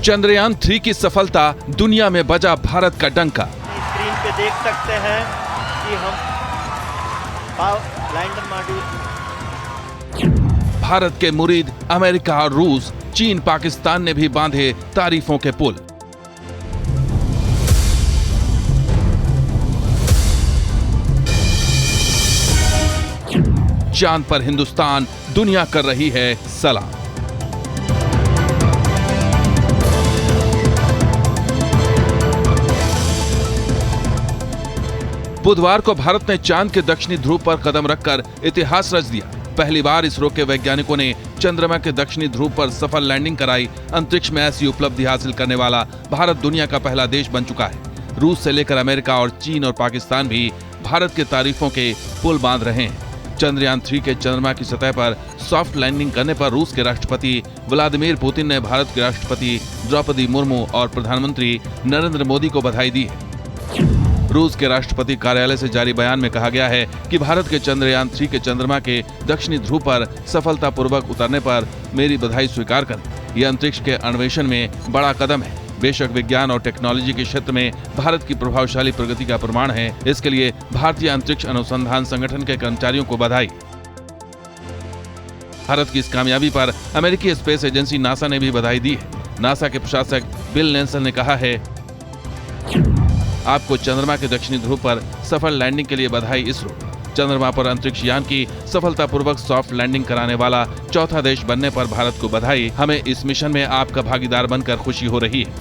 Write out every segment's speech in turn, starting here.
चंद्रयान 3 की सफलता दुनिया में बजा भारत का डंका। स्क्रीन पे देख सकते हैं कि हम लैंडर मॉड्यूल। भारत के मुरीद अमेरिका और रूस, चीन, पाकिस्तान ने भी बांधे तारीफों के पुल। चांद पर हिंदुस्तान, दुनिया कर रही है सलाम। बुधवार को भारत ने चांद के दक्षिणी ध्रुव पर कदम रखकर इतिहास रच दिया। पहली बार इसरो के वैज्ञानिकों ने चंद्रमा के दक्षिणी ध्रुव पर सफल लैंडिंग कराई। अंतरिक्ष में ऐसी उपलब्धि हासिल करने वाला भारत दुनिया का पहला देश बन चुका है। रूस से लेकर अमेरिका और चीन और पाकिस्तान भी भारत के तारीफों के पुल बांध रहे हैं। चंद्रयान 3 के चंद्रमा की सतह पर सॉफ्ट लैंडिंग करने पर रूस के राष्ट्रपति व्लादिमीर पुतिन ने भारत के राष्ट्रपति द्रौपदी मुर्मू और प्रधानमंत्री नरेंद्र मोदी को बधाई दी है। रूस के राष्ट्रपति कार्यालय से जारी बयान में कहा गया है कि भारत के चंद्रयान 3 के चंद्रमा के दक्षिणी ध्रुव पर सफलतापूर्वक उतरने पर मेरी बधाई स्वीकार करें। यह अंतरिक्ष के अन्वेषण में बड़ा कदम है। बेशक विज्ञान और टेक्नोलॉजी के क्षेत्र में भारत की प्रभावशाली प्रगति का प्रमाण है। इसके लिए भारतीय अंतरिक्ष अनुसंधान संगठन के कर्मचारियों को बधाई। भारत की इस कामयाबी पर अमेरिकी स्पेस एजेंसी नासा ने भी बधाई दी है। नासा के प्रशासक बिल नेल्सन ने कहा है, आपको चंद्रमा के दक्षिणी ध्रुव पर सफल लैंडिंग के लिए बधाई इसरो। चंद्रमा पर अंतरिक्ष यान की सफलतापूर्वक सॉफ्ट लैंडिंग कराने वाला चौथा देश बनने पर भारत को बधाई। हमें इस मिशन में आपका भागीदार बनकर खुशी हो रही है।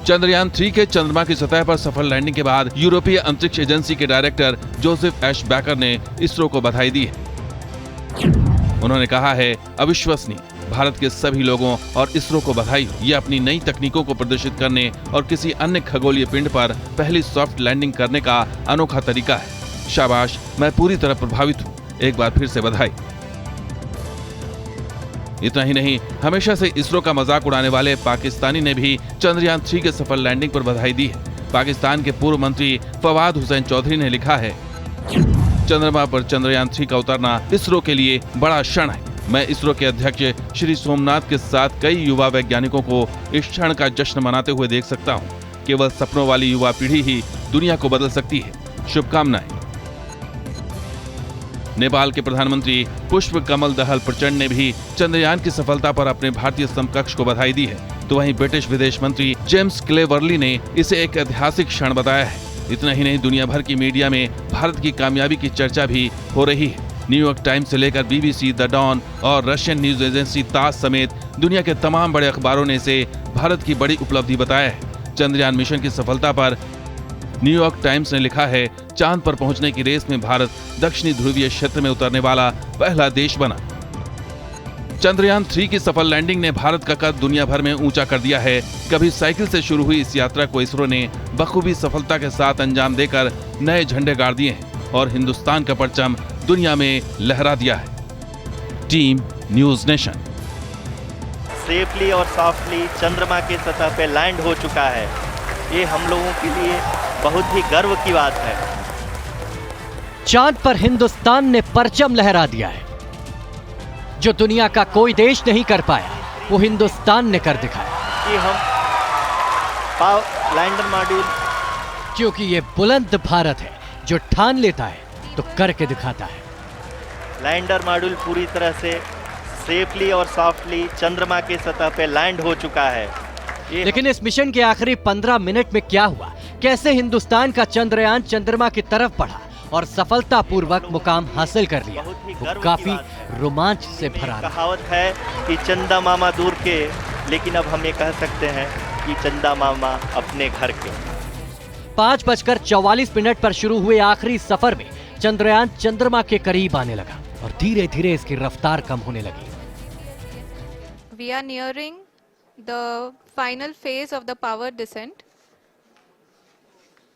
चंद्रयान 3 के चंद्रमा की सतह पर सफल लैंडिंग के बाद यूरोपीय अंतरिक्ष एजेंसी के डायरेक्टर जोसेफ एश बैकर ने इसरो को बधाई दी है। उन्होंने कहा है, अविश्वसनीय, भारत के सभी लोगों और इसरो को बधाई हो। ये अपनी नई तकनीकों को प्रदर्शित करने और किसी अन्य खगोलीय पिंड पर पहली सॉफ्ट लैंडिंग करने का अनोखा तरीका है। शाबाश, मैं पूरी तरह प्रभावित हूँ। एक बार फिर से बधाई। इतना ही नहीं, हमेशा से इसरो का मजाक उड़ाने वाले पाकिस्तानी ने भी चंद्रयान 3 के सफल लैंडिंग पर बधाई दी है। पाकिस्तान के पूर्व मंत्री फवाद हुसैन चौधरी ने लिखा है, चंद्रमा पर चंद्रयान 3 का उतरना इसरो के लिए बड़ा क्षण है। मैं इसरो के अध्यक्ष श्री सोमनाथ के साथ कई युवा वैज्ञानिकों को इस क्षण का जश्न मनाते हुए देख सकता हूं। केवल सपनों वाली युवा पीढ़ी ही दुनिया को बदल सकती है। शुभकामनाएं। नेपाल के प्रधानमंत्री पुष्प कमल दहल प्रचंड ने भी चंद्रयान की सफलता पर अपने भारतीय समकक्ष को बधाई दी है। तो वहीं ब्रिटिश विदेश मंत्री जेम्स क्लेवर्ली ने इसे एक ऐतिहासिक क्षण बताया है। इतना ही नहीं, दुनिया भर की मीडिया में भारत की कामयाबी की चर्चा भी हो रही है। न्यूयॉर्क टाइम्स से लेकर BBC, द डॉन और रशियन न्यूज एजेंसी तास समेत दुनिया के तमाम बड़े अखबारों ने इसे भारत की बड़ी उपलब्धि बताया है। चंद्रयान मिशन की सफलता पर न्यूयॉर्क टाइम्स ने लिखा है, चांद पर पहुंचने की रेस में भारत दक्षिणी ध्रुवीय क्षेत्र में उतरने वाला पहला देश बना। चंद्रयान 3 की सफल लैंडिंग ने भारत का कद दुनिया भर में ऊंचा कर दिया है। कभी साइकिल से शुरू हुई इस यात्रा को इसरो ने बखूबी सफलता के साथ अंजाम देकर नए झंडे गाड़ दिए हैं और हिंदुस्तान का परचम दुनिया में लहरा दिया है। Team news nation. सेफली और सॉफ्टली चंद्रमा की सतह पे लैंड हो चुका है। ये हम लोगों के लिए बहुत ही गर्व की बात है। चांद पर हिंदुस्तान ने परचम लहरा दिया है। जो दुनिया का कोई देश नहीं कर पाया, वो हिंदुस्तान ने कर दिखाया। कि हम लैंडर मॉड्यूल, क्योंकि ये बुलंद भारत है जो ठान लेता है तो करके दिखाता है। लैंडर मॉड्यूल पूरी तरह से सेफली और सॉफ्टली चंद्रमा की सतह पे लैंड हो चुका है। लेकिन इस मिशन के आखिरी 15 मिनट में क्या हुआ, कैसे हिंदुस्तान का चंद्रयान चंद्रमा की तरफ बढ़ा और सफलतापूर्वक मुकाम हासिल कर लिया, वो काफी रोमांच से भरा। कहावत है कि चंदा मामा दूर के, लेकिन अब हम ये कह सकते हैं कि चंदा मामा अपने घर के। 5:44 पर शुरू हुए आखिरी सफर में चंद्रयान चंद्रमा के करीब आने लगा और धीरे धीरे इसकी रफ्तार कम होने लगी। We are nearing the final phase of the power descent,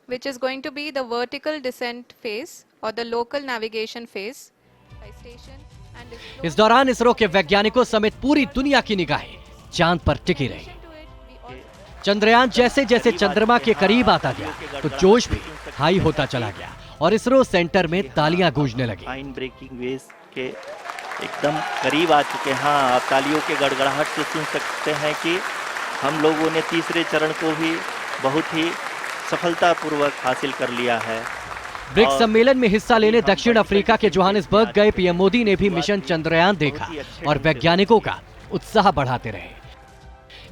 which is going to be the vertical descent phase or the local navigation phase. इस दौरान इसरो के वैज्ञानिकों समेत पूरी दुनिया की निगाहें चांद पर टिकी रही। चंद्रयान जैसे जैसे चंद्रमा के करीब आता गया तो जोश भी हाई होता चला गया और इसरो सेंटर में तालियां गूंजने लगी। ब्रेकिंग वेव्स के एकदम करीब आ चुके हैं। हाँ, आप तालियों के गड़गड़ाहट से सुन सकते हैं कि हम लोगों ने तीसरे चरण को भी बहुत ही सफलतापूर्वक हासिल कर लिया है। ब्रिक्स सम्मेलन में हिस्सा लेने दक्षिण अफ्रीका के जोहानिसबर्ग गए पीएम मोदी ने भी मिशन चंद्रयान देखा और वैज्ञानिकों का उत्साह बढ़ाते रहे।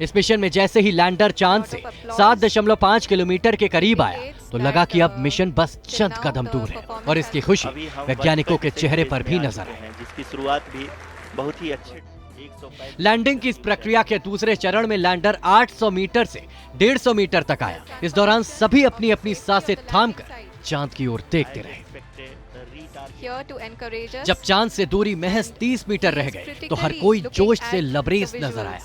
इस मिशन में जैसे ही लैंडर चांद से 7.5 किलोमीटर के करीब आया तो लगा कि अब मिशन बस चंद कदम दूर है और इसकी खुशी वैज्ञानिकों के चेहरे पर भी नजर आई, जिसकी शुरुआत भी बहुत ही अच्छे। लैंडिंग की इस प्रक्रिया के दूसरे चरण में लैंडर 800 मीटर से 150 मीटर तक आया। इस दौरान सभी अपनी अपनी सांसें थामकर चांद की ओर देखते रहे। जब चांद से दूरी महज 30 मीटर रह गए तो हर कोई जोश से लबरेज नजर आया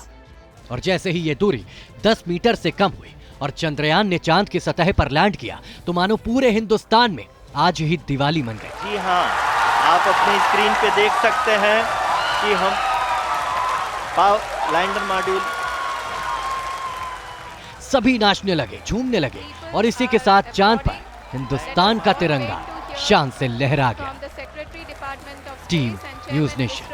और जैसे ही ये दूरी 10 मीटर से कम हुई और चंद्रयान ने चांद की सतह पर लैंड किया तो मानो पूरे हिंदुस्तान में आज ही दिवाली मन गई। जी हाँ, आप अपनी स्क्रीन पे देख सकते हैं कि हम लैंडर मॉड्यूल सभी नाचने लगे, झूमने लगे और इसी के साथ चांद पर हिंदुस्तान का तिरंगा शान से लहरा गया। Team news nation.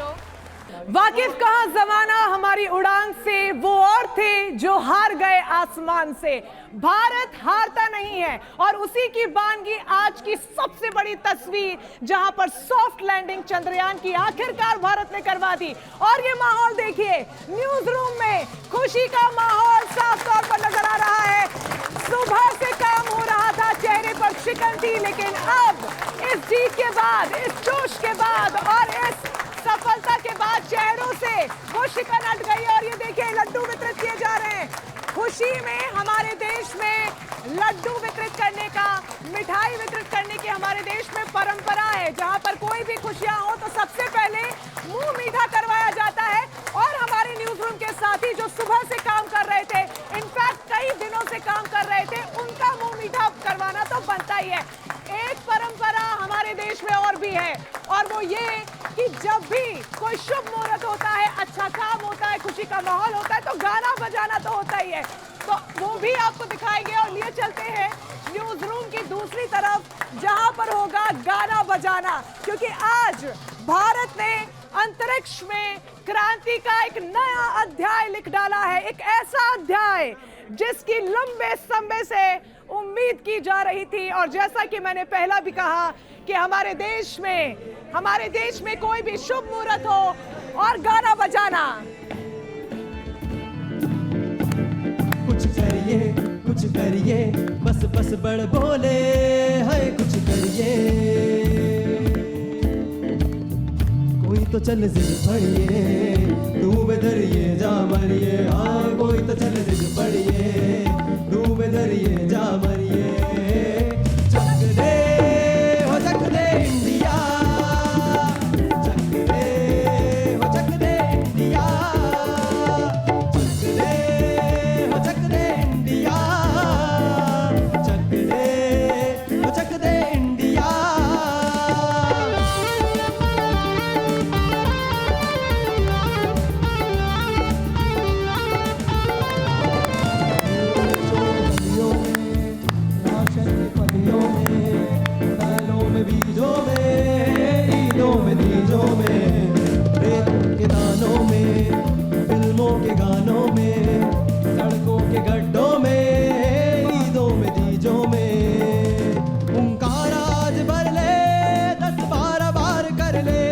वाकिफ कहाँ जमाना हमारी उड़ान से, वो और थे जो हार गए आसमान से। भारत हारता नहीं है और उसी की बानगी आज की सबसे बड़ी तस्वीर, जहां पर सॉफ्ट लैंडिंग चंद्रयान की आखिरकार भारत ने करवा दी। और ये माहौल देखिए, न्यूज रूम में खुशी का माहौल साफ तौर पर नजर आ रहा है। सुबह से काम हो रहा था, चेहरे पर शिकन थी, लेकिन अब इस जीत के बाद, इस जोश के बाद और इस सफलता के बाद चेहरों से वो शिकन हट गई और ये देखिए लड्डू वितरित किए जा रहे हैं। खुशी में हमारे देश में लड्डू वितरित करने का, मिठाई वितरित करने की हमारे देश में परंपरा है। जहां पर कोई भी खुशियां हो तो सबसे पहले मुंह मीठा करवाया जाता है और हमारे न्यूज रूम के साथी जो सुबह से काम कर रहे थे, इनफैक्ट कई दिनों से काम कर रहे थे, उनका मुंह मीठा करवाना तो बनता ही है। एक परंपरा हमारे देश में और भी है और वो ये कि जब भी कोई शुभ मुहूर्त होता है, अच्छा काम होता है, खुशी का माहौल होता है तो गाना बजाना तो होता ही है। तो वो भी आपको दिखाएंगे और लिए चलते हैं न्यूज रूम की दूसरी तरफ, जहां पर होगा गाना बजाना, क्योंकि आज भारत ने अंतरिक्ष में क्रांति का एक नया अध्याय लिख डाला है। एक ऐसा अध्याय जिसकी लंबे समय से उम्मीद की जा रही थी और जैसा कि मैंने पहला भी कहा कि हमारे देश में कोई भी शुभ मुहूर्त हो और गाना बजाना। कुछ करिए बस बस बड़ बोले है, कुछ करिए कोई तो चल जिद पड़िए, तू बेदरिए जा मरिए। हाँ, कोई तो चल जिद पड़िए, तू बेदरिए जा मरिए। चक दे हो चक दे इंडिया, चक दे हो चक दे इंडिया, चक दे हो चक दे इंडिया, चक दे हो चक दे इंडिया। फिल्मों के गानों में, सड़कों के गड्ढों में, ईदों में दीजों में हुंकार आज भर ले, 10-12 बार कर ले,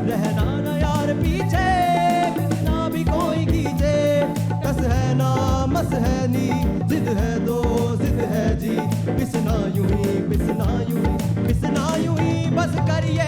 रहना ना यार पीछे, ना भी कोई खींचे। कस है ना मस है नी, जिद है तो जिद है जी, पिसना यूं ही, पिसना यूं ही, पिसना यूं ही बस करिए।